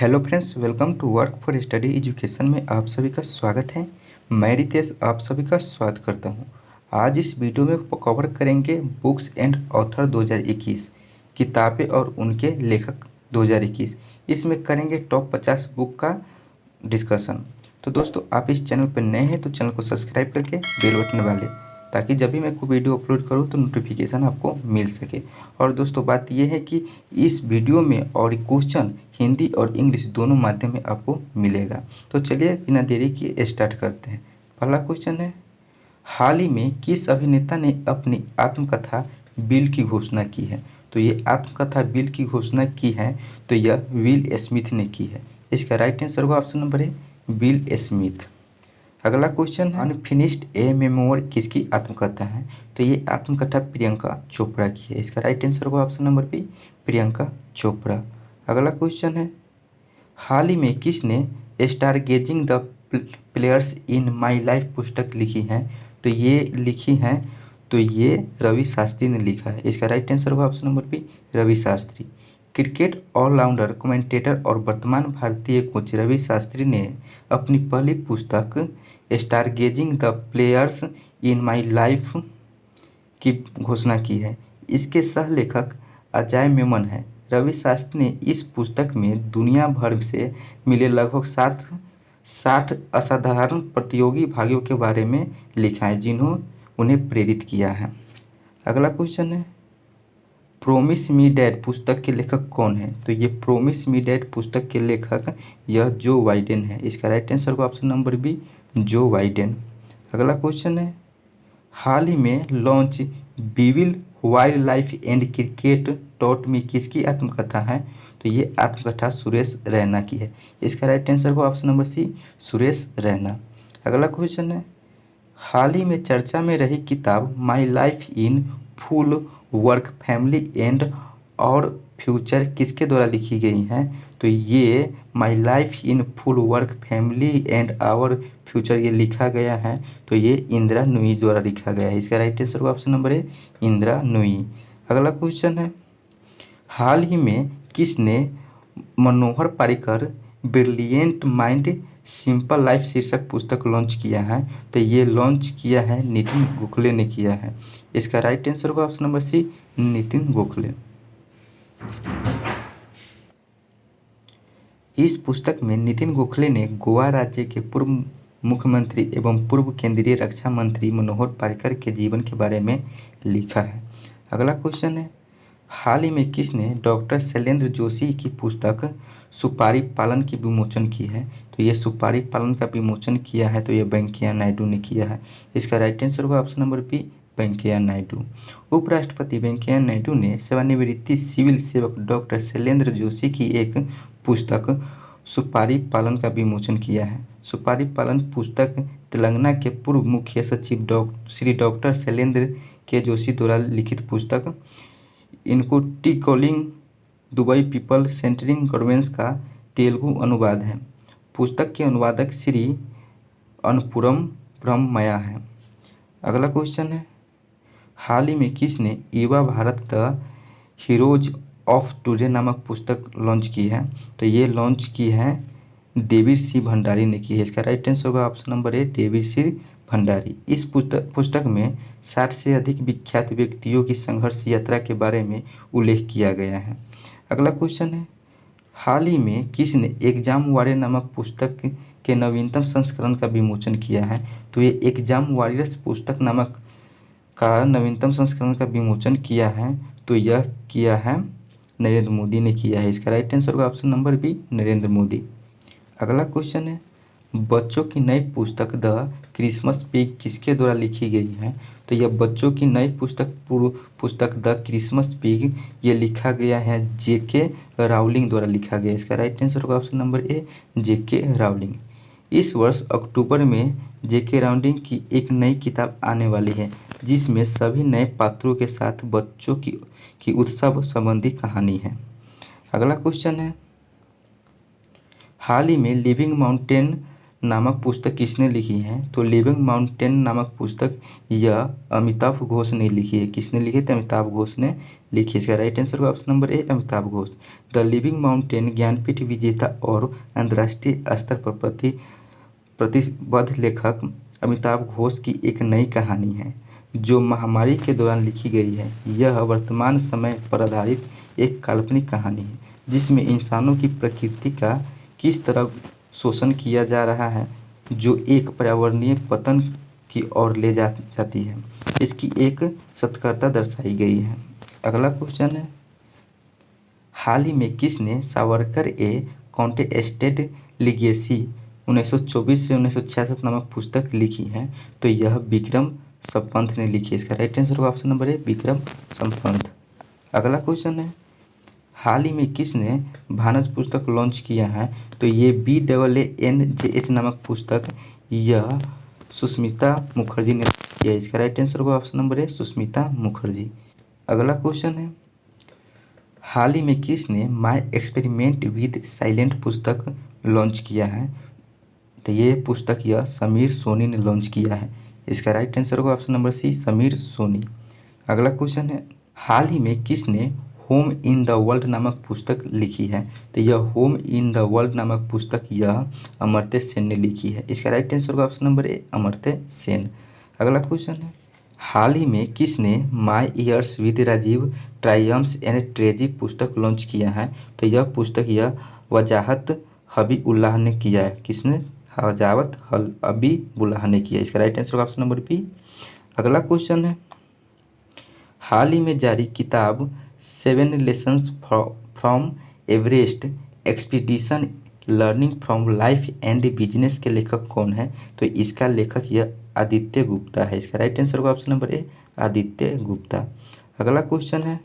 Hello friends, welcome to work for study education में आप सभी का स्वागत है। मैं रितेश आप सभी का स्वागत करता हूं। आज इस वीडियो में कवर करेंगे बुक्स एंड ऑथर 2021, किताबें और उनके लेखक 2021। इसमें करेंगे टॉप 50 बुक का डिस्कशन। तो दोस्तों, आप इस चैनल पर नए हैं तो चैनल को सब्सक्राइब करके बेल बटन दबा लें, ताकि जब भी मैं कोई वीडियो अपलोड करूं तो नोटिफिकेशन आपको मिल सके। और दोस्तों, बात यह है कि इस वीडियो में और क्वेश्चन हिंदी और इंग्लिश दोनों माध्यम में आपको मिलेगा। तो चलिए बिना देरी किए स्टार्ट करते हैं। पहला क्वेश्चन है, हाल ही में किस अभिनेता ने अपनी आत्मकथा बिल की घोषणा की है? तो ये आत्मकथा बिल की घोषणा की है तो यह विल स्मिथ ने की है। इसका राइट आंसर होगा ऑप्शन नंबर है विल स्मिथ। अगला क्वेश्चन है, अनफिनिश्ड ए मेमोर किसकी आत्मकथा है? तो ये आत्मकथा प्रियंका चोपड़ा की है। इसका राइट आंसर होगा option number B Priyanka Chopra. अगला क्वेश्चन है, हाल ही में किसने star gazing the players in my life पुस्तक लिखी है? तो ये रवि शास्त्री ने लिखा है। इसका राइट आंसर होगा option number B Ravi Shastri. Cricket allrounder, commentator और वर्तमान भारतीय कोच रवि शास्त्री ने अपनी पहली पुस्तक star gazing the players in my life की घोषणा की है। इसके सह लेखक अजय मेमन है। रवि शास्त्री ने इस पुस्तक में दुनिया भर से मिले लगभग 60 असाधारण प्रतियोगी भाग्यों के बारे में लिखा है, जिन्होंने उन्हें प्रेरित किया है। अगला क्वेश्चन है, प्रोमिस मी डैड पुस्तक के लेखक कौन है? तो ये प्रोमिस मी डैड पुस्तक के लेखक यह जो बाइडेन है। इसका राइट आंसर होगा option number B Joe Biden. अगला क्वेश्चन है, हाल ही में लॉन्च बीविल wild life and cricket taught me किसकी आत्मकथा है? तो ये आत्मकथा सुरेश रैना की है। इसका राइट आंसर होगा option number C Suresh Raina. अगला क्वेश्चन है, हाल ही में चर्चा में रही किताब my life in full work family and our future किसके द्वारा लिखी गई हैं? तो ये my life in full work family and our future ये लिखा गया है तो ये इंदिरा नुई द्वारा लिखा गया है। इसका राइट आंसर ऑप्शन नंबर है इंदिरा नुई। अगला क्वेश्चन है, हाल ही में किसने Manohar Parrikar brilliant mind simple life शीर्षक पुस्तक लॉन्च किया है? तो ये लॉन्च किया है नितिन गोखले ने किया है। इसका राइट आंसर होगा option number C Nitin Gokhale. इस पुस्तक में नितिन गोखले ने गोवा राज्य के पूर्व मुख्यमंत्री एवं पूर्व केंद्रीय रक्षा मंत्री मनोहर पारिकर के जीवन के बारे में लिखा है। अगला क्वेश्चन है, हाल ही में किसने डॉक्टर शैलेंद्र जोशी की पुस्तक सुपारी पालन की विमोचन की है? तो ये सुपारी पालन का विमोचन किया है तो ये वेंकैया नायडू ने किया है। इसका राइट आंसर होगा option number B Venkaiah Naidu. उपराष्ट्रपति वेंकैया नायडू ने सेवानिवृत्ति सिविल सेवक डॉक्टर शैलेंद्र जोशी की एक पुस्तक सुपारी पालन का विमोचन किया है। सुपारी पालन पुस्तक तेलंगाना के पूर्व मुख्य सचिव श्री डॉक्टर शैलेंद्र के जोशी द्वारा लिखित पुस्तक इनको T calling Dubai people centring governance का तेलुगु अनुवाद है। पुस्तक के अनुवादक श्री अनपुरम ब्रह्मया है। अगला क्वेश्चन है, हाल ही में किसने युवा Bharat the heroes of today नामक पुस्तक लॉन्च की है? तो ये लॉन्च की है देवीर सिंह भंडारी ने की है। इसका राइट आंसर होगा option number A Devir Singh Bhandari. इस पुस्तक में 60 से अधिक विख्यात व्यक्तियों की संघर्ष यात्रा के बारे में उल्लेख किया गया है। अगला क्वेश्चन है, हाल ही में किसने एग्जाम वॉरियर नामक पुस्तक के नवीनतम संस्करण का विमोचन किया है? तो ये एग्जाम वॉरियर्स पुस्तक नामक का नवीनतम संस्करण का विमोचन किया है तो यह किया है नरेंद्र मोदी ने किया है। इसका राइट आंसर होगा option number B Narendra Modi. अगला क्वेश्चन है, बच्चों की नई पुस्तक द क्रिसमस पिग किसके द्वारा लिखी गई है? तो यह बच्चों की नई पुस्तक द क्रिसमस पिग ये लिखा गया है जेके रावलिंग द्वारा लिखा गया। इसका राइट आंसर होगा ऑप्शन नंबर ए जेके रावलिंग। इस वर्ष अक्टूबर में जेके रावलिंग की एक नई किताब आने वाली है, जिसमें सभी नए पात्रों के साथ बच्चों की उत्सव संबंधी कहानी है। अगला क्वेश्चन है, हाल ही में लिविंग माउंटेन नामक पुस्तक किसने लिखी है? तो लिविंग माउंटेन नामक पुस्तक यह अमिताभ घोष ने लिखी है। किसने लिखी है? तो अमिताभ घोष ने लिखी है। इसका राइट आंसर होगा option number A, Amitabh Ghosh. The living mountain Jnanpith विजेता और अंतर्राष्ट्रीय स्तर पर प्रतिबद्ध लेखक अमिताभ घोष की एक नई कहानी है जो महामारी के दौरान लिखी गई है। यह वर्तमान समय पर आधारित एक काल्पनिक कहानी है जिसमें इंसानों की प्रकृति का किस तरह शोषण किया जा रहा है जो एक पर्यावरणीय पतन की ओर ले जाती है, इसकी एक सतर्कता दर्शाई गई है। अगला क्वेश्चन है, हाल ही में किसने सावरकर ए कॉन्टेस्टेड लिगेसी 1924 से 1966 नामक पुस्तक लिखी है? तो यह विक्रम संपंत ने लिखी है। इसका राइट आंसर होगा ऑप्शन नंबर ए, विक्रम संपंत। अगला क्वेश्चन है, हाल ही में किसने भानस पुस्तक लॉन्च किया है? तो ये BAANJH नामक पुस्तक यह सुष्मिता मुखर्जी ने किया है। इसका राइट आंसर होगा ऑप्शन नंबर ए, सुष्मिता मुखर्जी। अगला क्वेश्चन है, हाल ही में किसने माय एक्सपेरिमेंट विद साइलेंट पुस्तक लॉन्च किया है? तो ये पुस्तक यह समीर सोनी ने लॉन्च किया है। इसका राइट आंसर होगा option number C, Sameer Soni. अगला क्वेश्चन है, हाल ही में किसने होम इन द वर्ल्ड नामक पुस्तक लिखी है? तो यह होम इन द वर्ल्ड नामक पुस्तक यह अमर्त्य सेन ने लिखी है। इसका राइट आंसर होगा option number A, Amartya Sen. अगला क्वेश्चन है, हाल ही में किसने my years with Rajiv triumphs and tragedy पुस्तक लॉन्च किया है? तो यह पुस्तक यह वजाहत हबीबुल्लाह ने किया है। किसने? वजाहत हबीबुल्लाह ने किया। इसका राइट आंसर होगा ऑप्शन नंबर बी। अगला क्वेश्चन है, हाल ही में जारी किताब 7 lessons from Everest expedition learning from life and business के लेखक कौन है? तो इसका लेखक यह आदित्य गुप्ता है। इसका राइट आंसर होगा ऑप्शन नंबर ए, आदित्य गुप्ता। अगला क्वेश्चन है,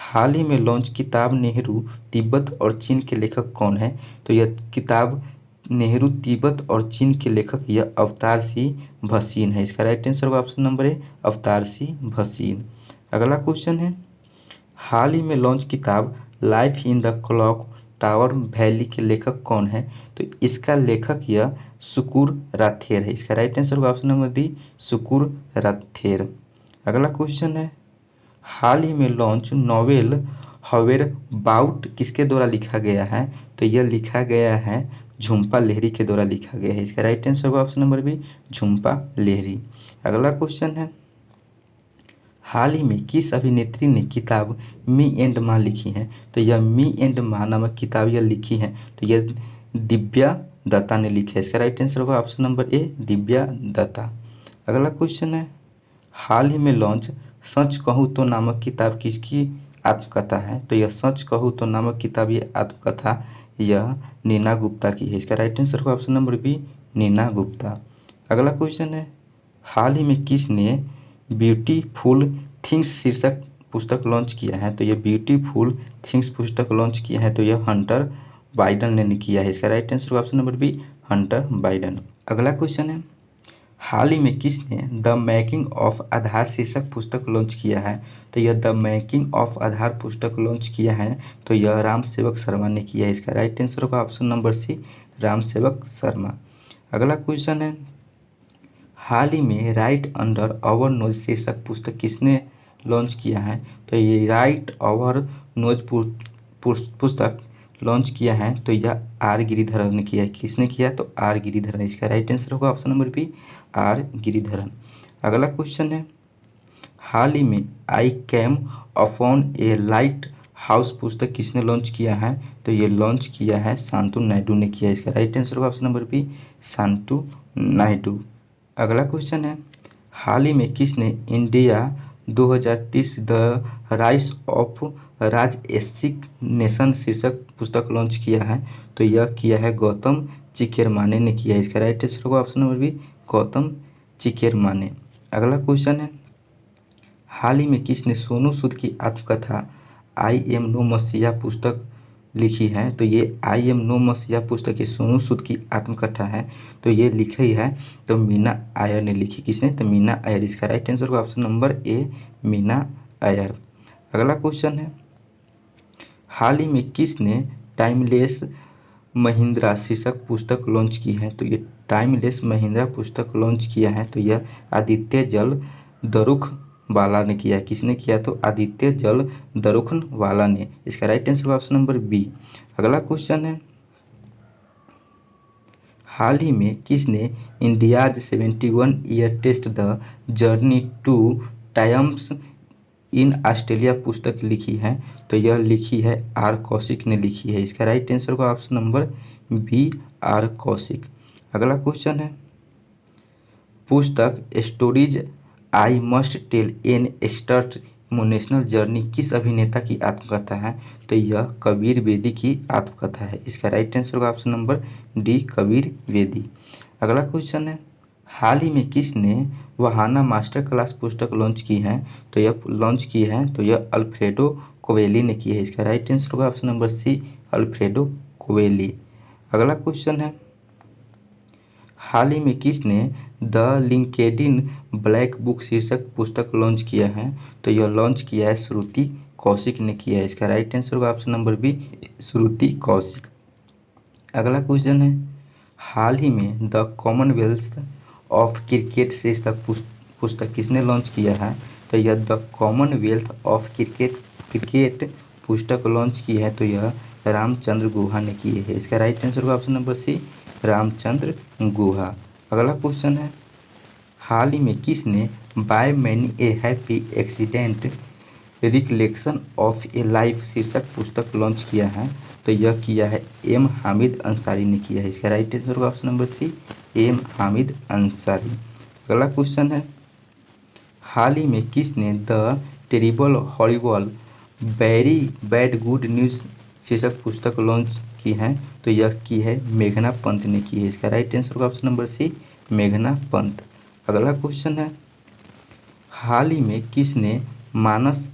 हाल ही में लॉन्च किताब नेहरू तिब्बत और चीन के लेखक कौन है? तो यह किताब नेहरू तिब्बत और चीन के लेखक यह अवतार सिंह भसीन है। इसका राइट आंसर होगा ऑप्शन नंबर ए, अवतार सिंह भसीन। अगला क्वेश्चन है, हाल ही में लॉन्च किताब life in the clock tower valley के लेखक कौन है? तो इसका लेखक यह सुकुर राथेर है। इसका राइट आंसर होगा ऑप्शन नंबर डी, सुकुर राथेर। अगला क्वेश्चन है, हाल ही में लॉन्च नॉवेल हवेर बाउट किसके द्वारा लिखा गया है? तो यह लिखा गया है झुम्पा लेहरी के द्वारा लिखा गया है। इसका राइट आंसर होगा ऑप्शन नंबर बी, झुम्पा लेहरी। अगला क्वेश्चन है, हाल ही में किस अभिनेत्री ने किताब मी एंड माँ लिखी है? तो यह मी एंड माँ नामक किताब यह लिखी है तो यह दिव्या दत्ता ने लिखी है। इसका राइट आंसर होगा option number A, Divya Dutta. अगला क्वेश्चन है, हाल ही में लॉन्च सच कहूँ तो नामक किताब किसकी आत्मकथा है? तो यह सच कहूँ तो नामक किताब ये आत्मकथा यह नीना गुप्ता की है। इसका राइट आंसर होगा option number B, Neena Gupta. अगला क्वेश्चन है, हाल ही में किसने ब्यूटीफुल थिंग्स शीर्षक पुस्तक लॉन्च किया है? तो यह ब्यूटीफुल थिंग्स पुस्तक लॉन्च किया है तो यह हंटर बाइडन ने किया है। इसका राइट आंसर होगा option number B, Hunter Biden. अगला क्वेश्चन है, हाल ही में किसने द मेकिंग ऑफ आधार शीर्षक पुस्तक लॉन्च किया है? तो यह द मेकिंग ऑफ आधार पुस्तक लॉन्च किया है तो यह राम सेवक शर्मा ने किया है। इसका राइट आंसर होगा ऑप्शन नंबर सी, राम सेवक शर्मा। अगला क्वेश्चन है, हाल ही में राइट अंडर आवर नोज शीर्षक पुस्तक किसने लॉन्च किया है? तो ये राइट आवर नोज पुस्तक लॉन्च किया है तो यह आर गिरिधरन ने किया है। किसने किया? तो आर गिरिधरन। इसका राइट आंसर होगा option number B, R Giridharan. अगला क्वेश्चन है, हाल ही में I came upon a lighthouse पुस्तक किसने लॉन्च किया है? तो ये लॉन्च किया है शांतु नायडू ने किया है। इसका राइट आंसर होगा option number B, Shantu Naidu. अगला क्वेश्चन है, हाल ही में किसने इंडिया 2030 द राइस ऑफ राजएशिक नेशन शीर्षक पुस्तक लॉन्च किया है? तो यह किया है गौतम चिकेरमाने ने किया है। इसका राइट आंसर होगा ऑप्शन नंबर बी, गौतम चिकेरमाने। अगला क्वेश्चन है, हाल ही में किसने सोनू सूद की आत्मकथा आई एम नो मसीहा पुस्तक लिखी है? तो ये आई एम नो मसीहा पुस्तक ये सोनू सूद की आत्मकथा है तो ये लिखी है तो मीना आयर ने लिखी। किसने? तो मीना आयर। इसका राइट आंसर होगा ऑप्शन नंबर ए, मीना आयर। अगला क्वेश्चन है, हाल ही में किसने टाइमलेस महिंद्रा शीर्षक पुस्तक लॉन्च की है? तो ये टाइमलेस महिंद्रा पुस्तक लॉन्च किया है, तो यह आदित्य जल दरुख वाला ने किया है। किसने किया? तो आदित्य जल दरुखन वाला ने। इसका right answer option number B. अगला क्वेश्चन है, हाल ही में किसने India's 71 year test the journey to times in Australia पुस्तक लिखी है? तो यह लिखी है आर कौशिक ने लिखी है। इसका राइट आंसर होगा option number B, R Kaushik. अगला क्वेश्चन है, पुस्तक stories I must tell an एक्सटर्ट इमोशनल जर्नी किस अभिनेता की आत्मकथा है? तो यह कबीर बेदी की आत्मकथा है। इसका राइट आंसर होगा option number D, Kabir Bedi. अगला क्वेश्चन है, हाल ही में किसने वहाना मास्टर क्लास पुस्तक लॉन्च की है? तो यह अल्फ्रेडो कोवेली ने की है। इसका राइट आंसर होगा ऑप्शन नंबर सी, अल्फ्रेडो कोवेली। अगला क्वेश्चन है, हाल ही में किसने द लिंकेडिन ब्लैक बुक शीर्षक पुस्तक लॉन्च किया है? तो यह लॉन्च किया है श्रुति कौशिक ने किया है। इसका राइट आंसर होगा ऑप्शन नंबर बी, श्रुति कौशिक। अगला क्वेश्चन है, हाल ही में द कॉमनवेल्थ ऑफ क्रिकेट शीर्षक पुस्तक किसने लॉन्च किया है? तो यह द कॉमनवेल्थ ऑफ क्रिकेट पुस्तक लॉन्च की है, तो यह रामचंद्र गुहा ने की है। इसका राइट आंसर होगा ऑप्शन नंबर सी, रामचंद्र गुहा। अगला क्वेश्चन है, हाल ही में किसने by many a happy accident recollection of A life शीर्षक पुस्तक लॉन्च किया है? तो यह किया है एम हामिद अंसारी ने किया है। इसका राइट आंसर होगा option number C, M Hamid Ansari. अगला क्वेश्चन है, हाल ही में किसने the terrible horrible very bad good news शीर्षक पुस्तक लॉन्च की है? तो यह की है मेघना पंत ने की है। इसका राइट आंसर होगा ऑप्शन नंबर सी, मेघना पंत। अगला क्वेश्चन है, हाल ही में किसने मानस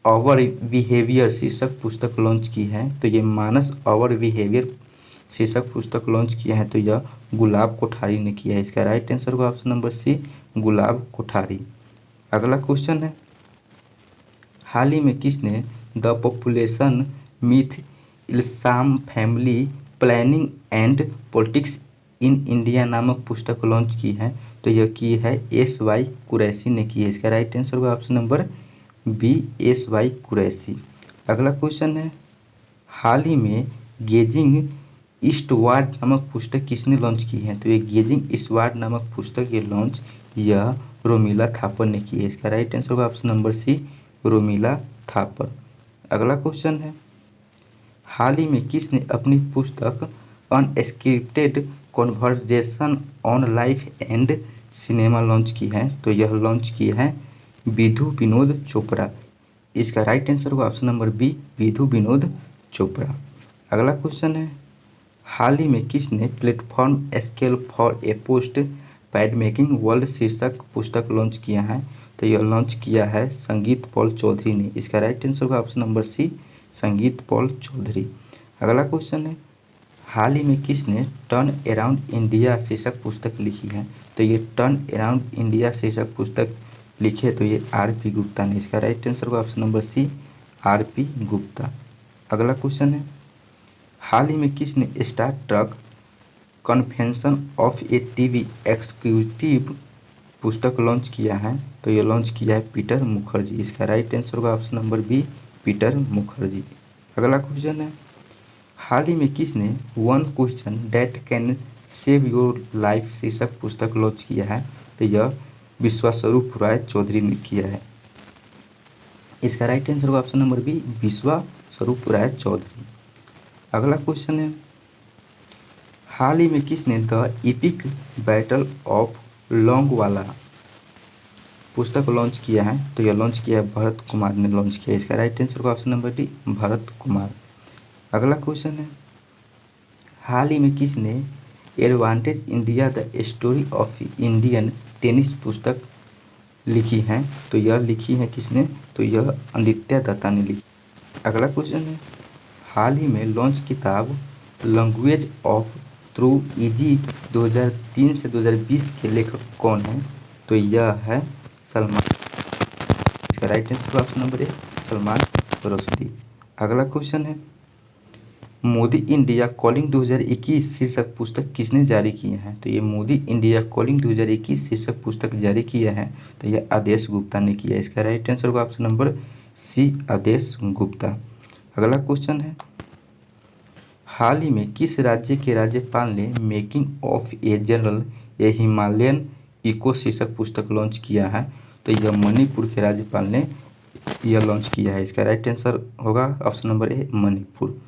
आवर बिहेवियर शीर्षक पुस्तक लॉन्च की है? तो ये मानस आवर बिहेवियर शीर्षक पुस्तक लॉन्च किया है, तो यह गुलाब कोठारी ने किया है। इसका राइट आंसर होगा option number C, Gulab Kothari. अगला क्वेश्चन है, हाल ही में किसने द पॉपुलेशन मिथ इल्साम family planning and politics in India नामक पुस्तक लॉन्च की है? तो यह की है एस वाई कुरैशी ने की है। इसका राइट आंसर होगा option number B, S Y Quraishi. अगला क्वेश्चन है, हाल ही में गेजिंग ईस्टवार्ड नामक पुस्तक किसने लॉन्च की है? तो ये गेजिंग ईस्टवार्ड नामक पुस्तक यह रोमिला थापर ने की है। इसका राइट आंसर होगा option number C, Romila Thapar. अगला क्वेश्चन है, हाल ही में किसने अपनी पुस्तक unscripted conversation on life and cinema launch की है? तो यह लॉन्च की है विधु विनोद चोपड़ा। इसका राइट आंसर होगा option number B, Vidhu Vinod Chopra. अगला क्वेश्चन है, हाल ही में किसने platform scale for a post pandemic world शीर्षक पुस्तक लॉन्च किया है? तो यह लॉन्च किया है संगीत पॉल चौधरी ने। इसका राइट आंसर होगा ऑप्शन नंबर सी, संगीत पॉल चौधरी। अगला क्वेश्चन है, हाल ही में किसने टर्न अराउंड इंडिया शीर्षक पुस्तक लिखी है? तो ये टर्न अराउंड इंडिया शीर्षक पुस्तक लिखे तो ये आर पी गुप्ता ने। इसका राइट आंसर होगा option number C, R P Gupta. अगला क्वेश्चन है, हाल ही में किसने star struck confessions of a TV executive पुस्तक लॉन्च किया है? तो ये लॉन्च किया है पीटर मुखर्जी। इसका राइट आंसर होगा option number B, Peter Mukherjee. अगला क्वेश्चन है, हाल ही में किसने one question that can save your life शीर्षक पुस्तक लॉन्च किया है? तो यह विश्वास्वरूप राय चौधरी ने किया है। इसका राइट आंसर होगा ऑप्शन नंबर बी, विश्वास्वरूप राय चौधरी। अगला क्वेश्चन है, हाल ही में किसने द इपिक बैटल ऑफ लोंगवाला पुस्तक लॉन्च किया है? तो यह लॉन्च किया है भरत कुमार ने लॉन्च किया है। इसका राइट आंसर होगा option number D, Bharat Kumar. अगला क्वेश्चन है, हाल ही में किसने advantage India the story of Indian tennis पुस्तक लिखी है? तो यह लिखी है किसने? तो यह आदित्य दत्ता ने लिखी। अगला क्वेश्चन है, हाल ही में लॉन्च किताब लैंग्वेज ऑफ थ्रू इजी 2003 से 2020 के लेखक कौन है? तो यह है सलमान। इसका राइट आंसर ऑप्शन नंबर ए, सलमान रुश्दी। अगला क्वेश्चन है, मोदी इंडिया कॉलिंग 2021 शीर्षक पुस्तक किसने जारी किए हैं? तो ये मोदी इंडिया कॉलिंग 2021 शीर्षक पुस्तक जारी किया है तो ये आदेश गुप्ता ने किया। इसका राइट आंसर होगा ऑप्शन नंबर सी, आदेश गुप्ता। अगला क्वेश्चन है, हाल ही में किस राज्य के राज्यपाल ने making of a general a Himalayan echo शीर्षक पुस्तक लॉन्च किया है? तो यह मणिपुर के राज्यपाल ने यह लॉन्च किया है। इसका राइट आंसर होगा ऑप्शन नंबर ए, मणिपुर।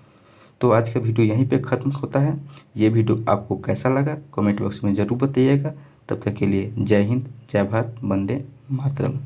तो आज का वीडियो यहीं पे ख़त्म होता है। ये वीडियो आपको कैसा लगा कमेंट बॉक्स में ज़रूर बताइएगा। तब तक के लिए जय हिंद, जय भारत, वंदे मातरम।